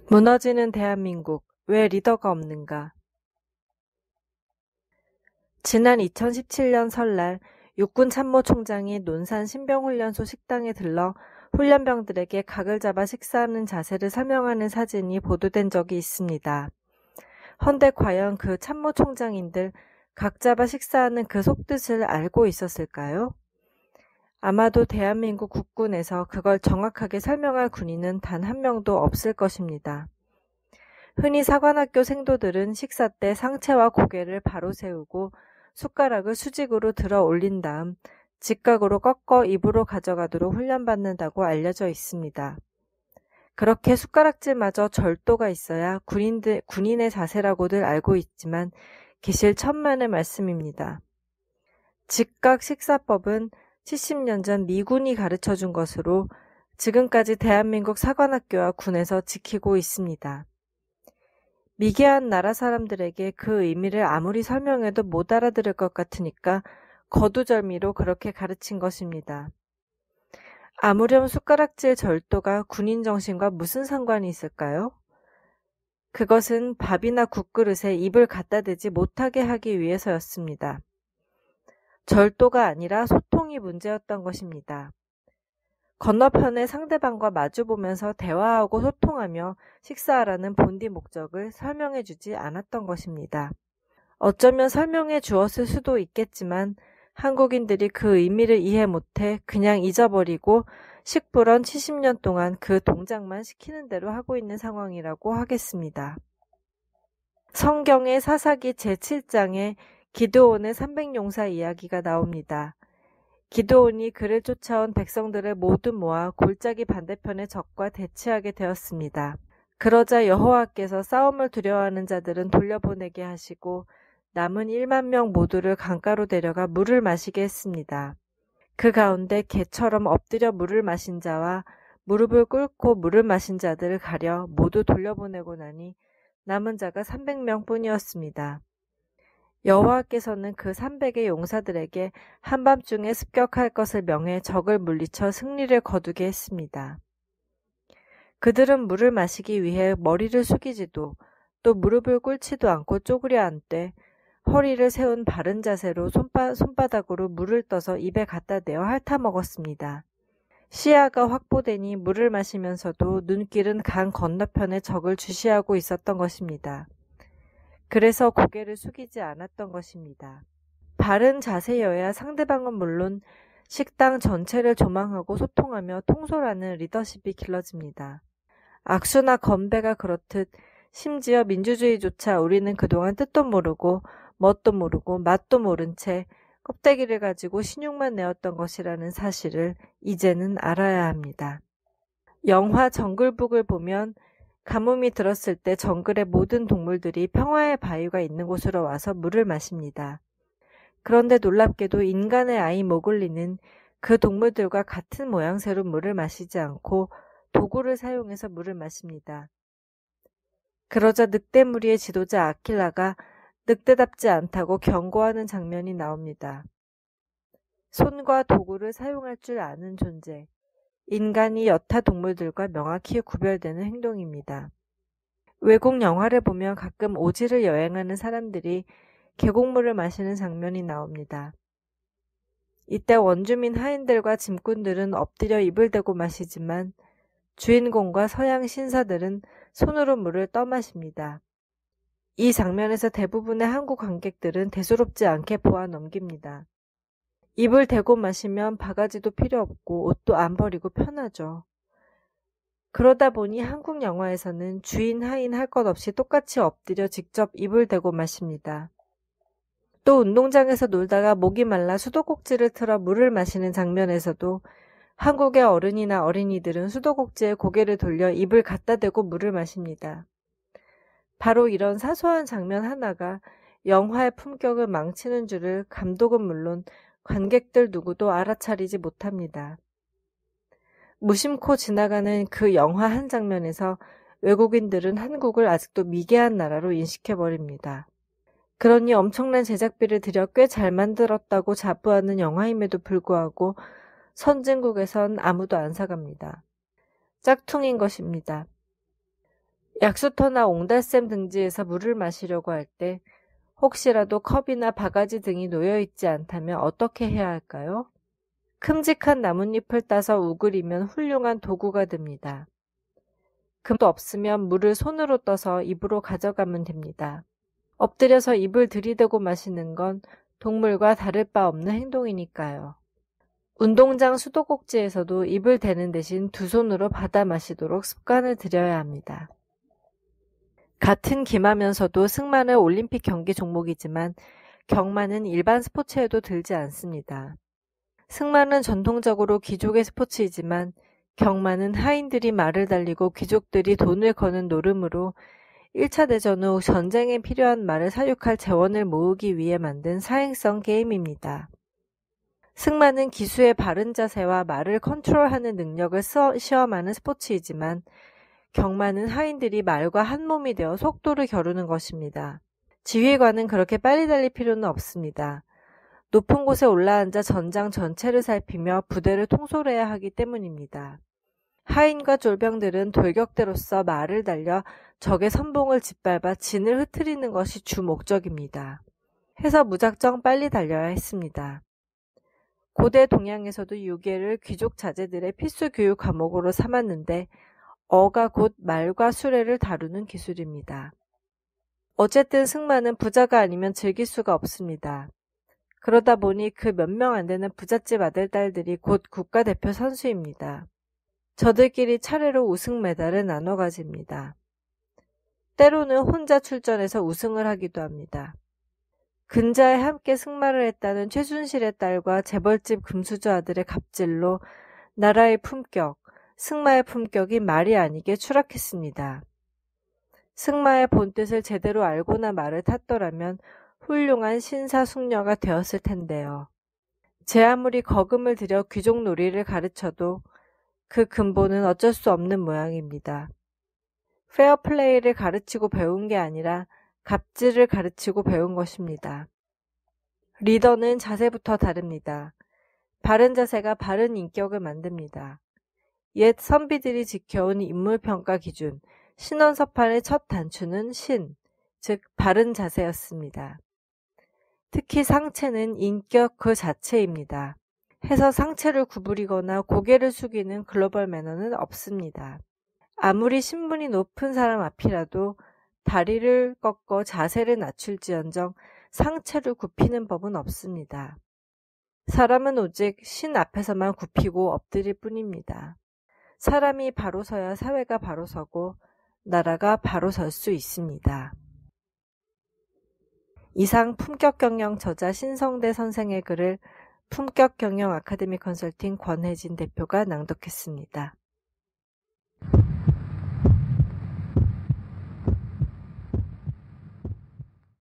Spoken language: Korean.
무너지는 대한민국, 왜 리더가 없는가? 지난 2017년 설날 육군 참모총장이 논산 신병훈련소 식당에 들러 훈련병들에게 각을 잡아 식사하는 자세를 설명하는 사진이 보도된 적이 있습니다. 헌데 과연 그 참모총장인들 각 잡아 식사하는 그 속뜻을 알고 있었을까요? 아마도 대한민국 국군에서 그걸 정확하게 설명할 군인은 단 한 명도 없을 것입니다. 흔히 사관학교 생도들은 식사 때 상체와 고개를 바로 세우고 숟가락을 수직으로 들어 올린 다음 직각으로 꺾어 입으로 가져가도록 훈련받는다고 알려져 있습니다. 그렇게 숟가락질마저 절도가 있어야 군인의 자세라고들 알고 있지만 기실천만의 말씀입니다. 직각 식사법은 70년 전 미군이 가르쳐준 것으로 지금까지 대한민국 사관학교와 군에서 지키고 있습니다. 미개한 나라 사람들에게 그 의미를 아무리 설명해도 못 알아들을 것 같으니까 거두절미로 그렇게 가르친 것입니다. 아무렴 숟가락질 절도가 군인 정신과 무슨 상관이 있을까요? 그것은 밥이나 국그릇에 입을 갖다 대지 못하게 하기 위해서였습니다. 절도가 아니라 소통이 문제였던 것입니다. 건너편의 상대방과 마주보면서 대화하고 소통하며 식사하라는 본디 목적을 설명해주지 않았던 것입니다. 어쩌면 설명해 주었을 수도 있겠지만 한국인들이 그 의미를 이해 못해 그냥 잊어버리고 식불원 70년 동안 그 동작만 시키는 대로 하고 있는 상황이라고 하겠습니다. 성경의 사사기 제7장에 기드온의 300용사 이야기가 나옵니다. 기드온이 그를 쫓아온 백성들을 모두 모아 골짜기 반대편의 적과 대치하게 되었습니다. 그러자 여호와께서 싸움을 두려워하는 자들은 돌려보내게 하시고 남은 1만 명 모두를 강가로 데려가 물을 마시게 했습니다. 그 가운데 개처럼 엎드려 물을 마신 자와 무릎을 꿇고 물을 마신 자들을 가려 모두 돌려보내고 나니 남은 자가 300명 뿐이었습니다. 여호와께서는 그 300의 용사들에게 한밤중에 습격할 것을 명해 적을 물리쳐 승리를 거두게 했습니다. 그들은 물을 마시기 위해 머리를 숙이지도 또 무릎을 꿇지도 않고 쪼그려 앉되 허리를 세운 바른 자세로 손바닥으로 물을 떠서 입에 갖다 대어 핥아 먹었습니다. 시야가 확보되니 물을 마시면서도 눈길은 강 건너편의 적을 주시하고 있었던 것입니다. 그래서 고개를 숙이지 않았던 것입니다. 바른 자세여야 상대방은 물론 식당 전체를 조망하고 소통하며 통솔하는 리더십이 길러집니다. 악수나 건배가 그렇듯 심지어 민주주의조차 우리는 그동안 뜻도 모르고 뭣도 모르고 맛도 모른 채 껍데기를 가지고 신용만 내었던 것이라는 사실을 이제는 알아야 합니다. 영화 정글북을 보면 가뭄이 들었을 때 정글의 모든 동물들이 평화의 바위가 있는 곳으로 와서 물을 마십니다. 그런데 놀랍게도 인간의 아이 모글리는 그 동물들과 같은 모양새로 물을 마시지 않고 도구를 사용해서 물을 마십니다. 그러자 늑대무리의 지도자 아킬라가 늑대답지 않다고 경고하는 장면이 나옵니다. 손과 도구를 사용할 줄 아는 존재, 인간이 여타 동물들과 명확히 구별되는 행동입니다. 외국 영화를 보면 가끔 오지를 여행하는 사람들이 계곡물을 마시는 장면이 나옵니다. 이때 원주민 하인들과 짐꾼들은 엎드려 입을 대고 마시지만 주인공과 서양 신사들은 손으로 물을 떠마십니다. 이 장면에서 대부분의 한국 관객들은 대수롭지 않게 보아 넘깁니다. 입을 대고 마시면 바가지도 필요 없고 옷도 안 버리고 편하죠. 그러다 보니 한국 영화에서는 주인 하인 할 것 없이 똑같이 엎드려 직접 입을 대고 마십니다. 또 운동장에서 놀다가 목이 말라 수도꼭지를 틀어 물을 마시는 장면에서도 한국의 어른이나 어린이들은 수도꼭지에 고개를 돌려 입을 갖다 대고 물을 마십니다. 바로 이런 사소한 장면 하나가 영화의 품격을 망치는 줄을 감독은 물론 관객들 누구도 알아차리지 못합니다. 무심코 지나가는 그 영화 한 장면에서 외국인들은 한국을 아직도 미개한 나라로 인식해버립니다. 그러니 엄청난 제작비를 들여 꽤 잘 만들었다고 자부하는 영화임에도 불구하고 선진국에선 아무도 안 사갑니다. 짝퉁인 것입니다. 약수터나 옹달샘 등지에서 물을 마시려고 할 때 혹시라도 컵이나 바가지 등이 놓여 있지 않다면 어떻게 해야 할까요? 큼직한 나뭇잎을 따서 우그리면 훌륭한 도구가 됩니다. 금도 없으면 물을 손으로 떠서 입으로 가져가면 됩니다. 엎드려서 입을 들이대고 마시는 건 동물과 다를 바 없는 행동이니까요. 운동장 수도꼭지에서도 입을 대는 대신 두 손으로 받아 마시도록 습관을 들여야 합니다. 같은 기마면서도 승마는 올림픽 경기 종목이지만 경마는 일반 스포츠에도 들지 않습니다. 승마는 전통적으로 귀족의 스포츠이지만 경마는 하인들이 말을 달리고 귀족들이 돈을 거는 노름으로 1차 대전 후 전쟁에 필요한 말을 사육할 재원을 모으기 위해 만든 사행성 게임입니다. 승마는 기수의 바른 자세와 말을 컨트롤하는 능력을 시험하는 스포츠이지만 경마는 하인들이 말과 한 몸이 되어 속도를 겨루는 것입니다. 지휘관은 그렇게 빨리 달릴 필요는 없습니다. 높은 곳에 올라앉아 전장 전체를 살피며 부대를 통솔해야 하기 때문입니다. 하인과 쫄병들은 돌격대로서 말을 달려 적의 선봉을 짓밟아 진을 흐트리는 것이 주 목적입니다. 해서 무작정 빨리 달려야 했습니다. 고대 동양에서도 유계를 귀족 자제들의 필수 교육 과목으로 삼았는데 어가 곧 말과 수레를 다루는 기술입니다. 어쨌든 승마는 부자가 아니면 즐길 수가 없습니다. 그러다 보니 그 몇 명 안 되는 부잣집 아들딸들이 곧 국가대표 선수입니다. 저들끼리 차례로 우승 메달을 나눠 가집니다. 때로는 혼자 출전해서 우승을 하기도 합니다. 근자에 함께 승마를 했다는 최순실의 딸과 재벌집 금수저 아들의 갑질로 나라의 품격, 승마의 품격이 말이 아니게 추락했습니다. 승마의 본뜻을 제대로 알고나 말을 탔더라면 훌륭한 신사숙녀가 되었을 텐데요. 제 아무리 거금을 들여 귀족 놀이를 가르쳐도 그 근본은 어쩔 수 없는 모양입니다. 페어플레이를 가르치고 배운 게 아니라 갑질을 가르치고 배운 것입니다. 리더는 자세부터 다릅니다. 바른 자세가 바른 인격을 만듭니다. 옛 선비들이 지켜온 인물평가 기준, 신원서판의 첫 단추는 신, 즉 바른 자세였습니다. 특히 상체는 인격 그 자체입니다. 해서 상체를 구부리거나 고개를 숙이는 글로벌 매너는 없습니다. 아무리 신분이 높은 사람 앞이라도 다리를 꺾어 자세를 낮출지언정 상체를 굽히는 법은 없습니다. 사람은 오직 신 앞에서만 굽히고 엎드릴 뿐입니다. 사람이 바로 서야 사회가 바로 서고 나라가 바로 설 수 있습니다. 이상 품격경영 저자 신성대 선생의 글을 품격경영 아카데미 컨설팅 권혜진 대표가 낭독했습니다.